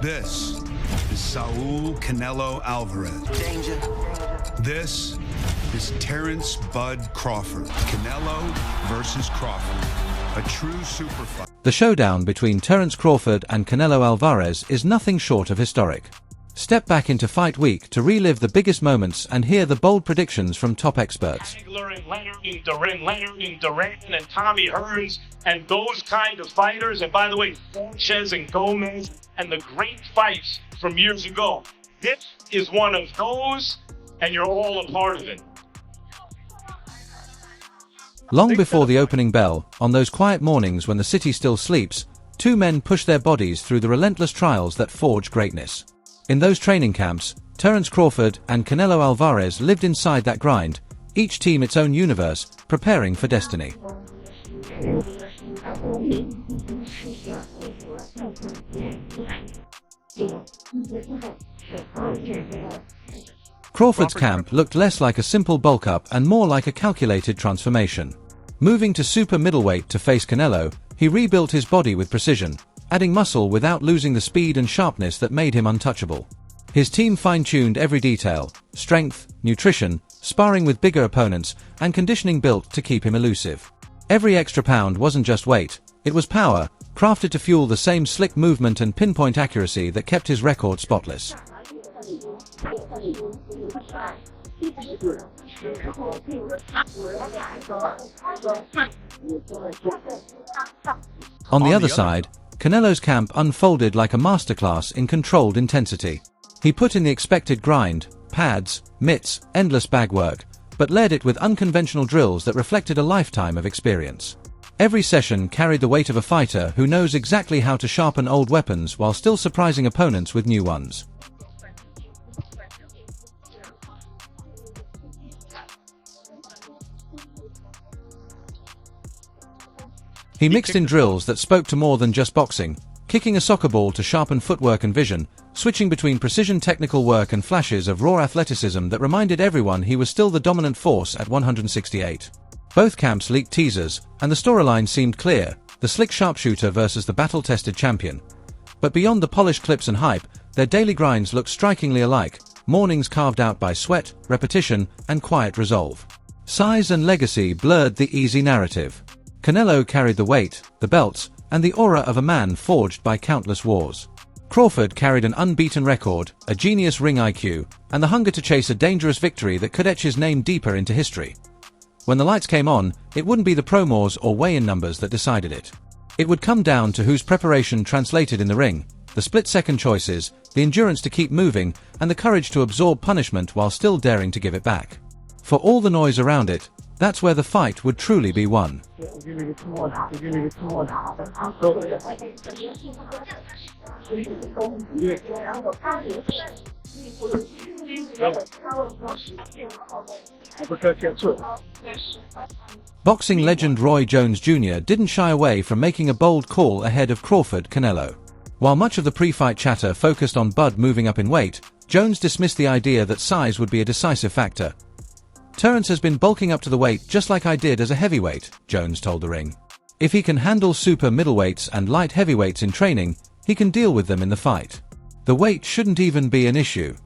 This is Saul Canelo Alvarez. Danger. This is Terence Bud Crawford. Canelo versus Crawford. A true super fight. The showdown between Terence Crawford and Canelo Alvarez is nothing short of historic. Step back into fight week to relive the biggest moments and hear the bold predictions from top experts. Hagler and Leonard and Duran and Tommy Hearns and those kind of fighters. And by the way, Sanchez and Gomez and the great fights from years ago. This is one of those, and you're all a part of it. Long before the opening bell, on those quiet mornings when the city still sleeps, two men push their bodies through the relentless trials that forge greatness. In those training camps, Terence Crawford and Canelo Alvarez lived inside that grind, each team its own universe, preparing for destiny. Crawford's camp looked less like a simple bulk-up and more like a calculated transformation. Moving to super middleweight to face Canelo, he rebuilt his body with precision, adding muscle without losing the speed and sharpness that made him untouchable. His team fine-tuned every detail: strength, nutrition, sparring with bigger opponents, and conditioning built to keep him elusive. Every extra pound wasn't just weight, it was power, crafted to fuel the same slick movement and pinpoint accuracy that kept his record spotless. On the other side, Canelo's camp unfolded like a masterclass in controlled intensity. He put in the expected grind, pads, mitts, endless bag work, but led it with unconventional drills that reflected a lifetime of experience. Every session carried the weight of a fighter who knows exactly how to sharpen old weapons while still surprising opponents with new ones. He mixed in drills that spoke to more than just boxing, kicking a soccer ball to sharpen footwork and vision, switching between precision technical work and flashes of raw athleticism that reminded everyone he was still the dominant force at 168. Both camps leaked teasers, and the storyline seemed clear: the slick sharpshooter versus the battle-tested champion. But beyond the polished clips and hype, their daily grinds looked strikingly alike, mornings carved out by sweat, repetition, and quiet resolve. Size and legacy blurred the easy narrative. Canelo carried the weight, the belts, and the aura of a man forged by countless wars. Crawford carried an unbeaten record, a genius ring IQ, and the hunger to chase a dangerous victory that could etch his name deeper into history. When the lights came on, it wouldn't be the promos or weigh-in numbers that decided it. It would come down to whose preparation translated in the ring, the split-second choices, the endurance to keep moving, and the courage to absorb punishment while still daring to give it back. For all the noise around it, that's where the fight would truly be won. Boxing legend Roy Jones Jr. didn't shy away from making a bold call ahead of Crawford Canelo. While much of the pre-fight chatter focused on Bud moving up in weight, Jones dismissed the idea that size would be a decisive factor. "Terence has been bulking up to the weight just like I did as a heavyweight," Jones told the Ring. "If he can handle super middleweights and light heavyweights in training, he can deal with them in the fight. The weight shouldn't even be an issue."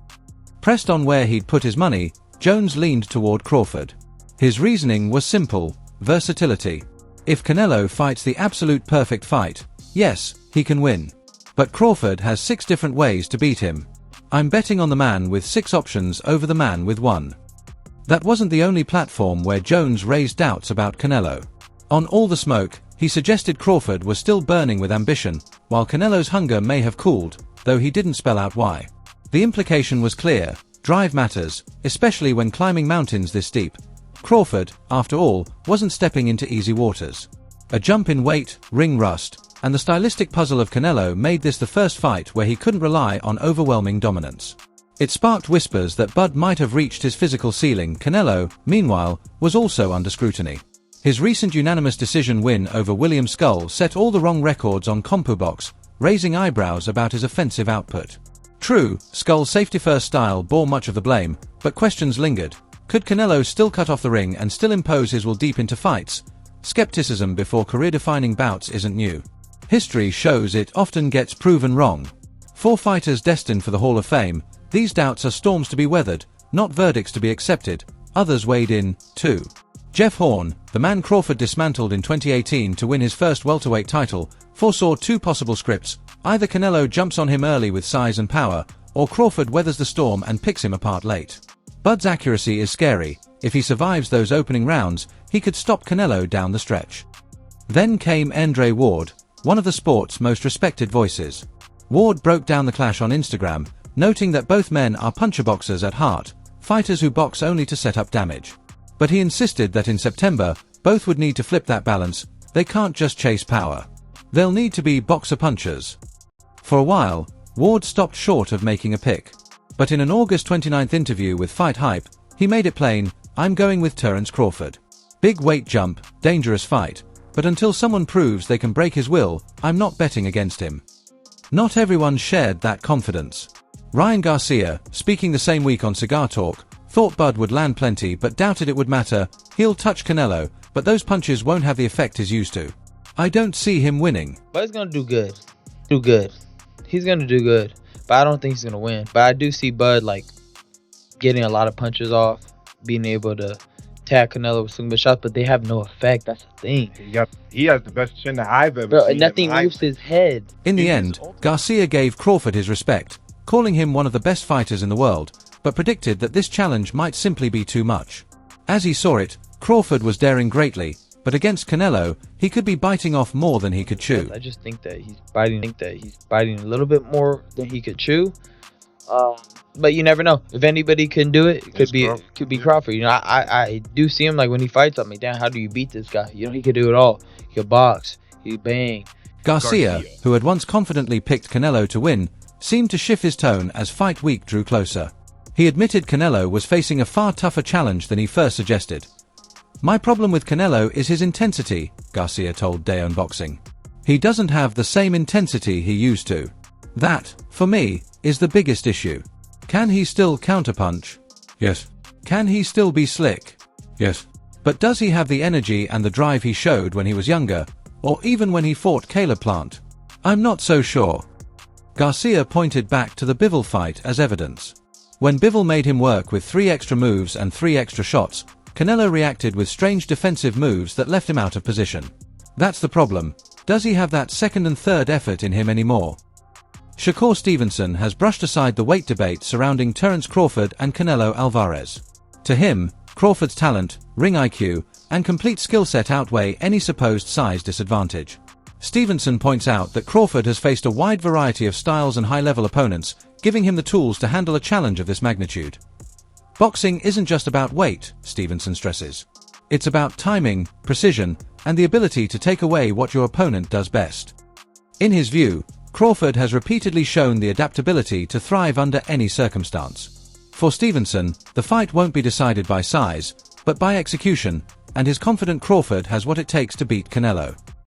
Pressed on where he'd put his money, Jones leaned toward Crawford. His reasoning was simple: versatility. If Canelo fights the absolute perfect fight, yes, he can win. But Crawford has 6 different ways to beat him. "I'm betting on the man with 6 options over the man with 1. That wasn't the only platform where Jones raised doubts about Canelo. On All the Smoke, he suggested Crawford was still burning with ambition, while Canelo's hunger may have cooled, though he didn't spell out why. The implication was clear: drive matters, especially when climbing mountains this steep. Crawford, after all, wasn't stepping into easy waters. A jump in weight, ring rust, and the stylistic puzzle of Canelo made this the first fight where he couldn't rely on overwhelming dominance. It sparked whispers that Bud might have reached his physical ceiling. Canelo, meanwhile, was also under scrutiny. His recent unanimous decision win over William Skull set all the wrong records on CompuBox, raising eyebrows about his offensive output. True, Skull's safety-first style bore much of the blame, but questions lingered. Could Canelo still cut off the ring and still impose his will deep into fights? Skepticism before career-defining bouts isn't new. History shows it often gets proven wrong. 4 fighters destined for the Hall of Fame, these doubts are storms to be weathered, not verdicts to be accepted. Others weighed in, too. Jeff Horn, the man Crawford dismantled in 2018 to win his first welterweight title, foresaw 2 possible scripts: either Canelo jumps on him early with size and power, or Crawford weathers the storm and picks him apart late. Bud's accuracy is scary. If he survives those opening rounds, he could stop Canelo down the stretch. Then came Andre Ward, one of the sport's most respected voices. Ward broke down the clash on Instagram, noting that both men are puncher boxers at heart, fighters who box only to set up damage. But he insisted that in September, both would need to flip that balance. They can't just chase power. They'll need to be boxer punchers. For a while, Ward stopped short of making a pick. But in an August 29th interview with Fight Hype, he made it plain, "I'm going with Terence Crawford. Big weight jump, dangerous fight. But until someone proves they can break his will, I'm not betting against him." Not everyone shared that confidence. Ryan Garcia, speaking the same week on Cigar Talk, thought Bud would land plenty but doubted it would matter. "He'll touch Canelo, but those punches won't have the effect he's used to. I don't see him winning." Bud's gonna do good. He's gonna do good, but I don't think he's gonna win. But I do see Bud like getting a lot of punches off, being able to tag Canelo with some good shots, but they have no effect. That's the thing. He has the best chin that I've ever Bro, seen. and nothing moves his head. In the end, Garcia gave Crawford his respect, calling him one of the best fighters in the world, but predicted that this challenge might simply be too much. As he saw it, Crawford was daring greatly, but against Canelo, he could be biting off more than he could chew. I just think that he's biting a little bit more than he could chew. But you never know. If anybody can do it, it could be Crawford. You know, I do see him like when he fights. I'm like, damn, how do you beat this guy? You know, he could do it all. He could box. He could bang. Garcia, who had once confidently picked Canelo to win, seemed to shift his tone as fight week drew closer. He admitted Canelo was facing a far tougher challenge than he first suggested. "My problem with Canelo is his intensity," Garcia told Day Boxing. "He doesn't have the same intensity he used to. That, for me, is the biggest issue. Can he still counterpunch? Yes. Can he still be slick? Yes. But does he have the energy and the drive he showed when he was younger, or even when he fought Caleb Plant? I'm not so sure." Garcia pointed back to the Bivol fight as evidence. When Bivol made him work with 3 extra moves and 3 extra shots, Canelo reacted with strange defensive moves that left him out of position. That's the problem. Does he have that second and third effort in him anymore? Shakur Stevenson has brushed aside the weight debate surrounding Terence Crawford and Canelo Alvarez. To him, Crawford's talent, ring IQ, and complete skill set outweigh any supposed size disadvantage. Stevenson points out that Crawford has faced a wide variety of styles and high-level opponents, giving him the tools to handle a challenge of this magnitude. Boxing isn't just about weight, Stevenson stresses. It's about timing, precision, and the ability to take away what your opponent does best. In his view, Crawford has repeatedly shown the adaptability to thrive under any circumstance. For Stevenson, the fight won't be decided by size, but by execution, and his confident Crawford has what it takes to beat Canelo.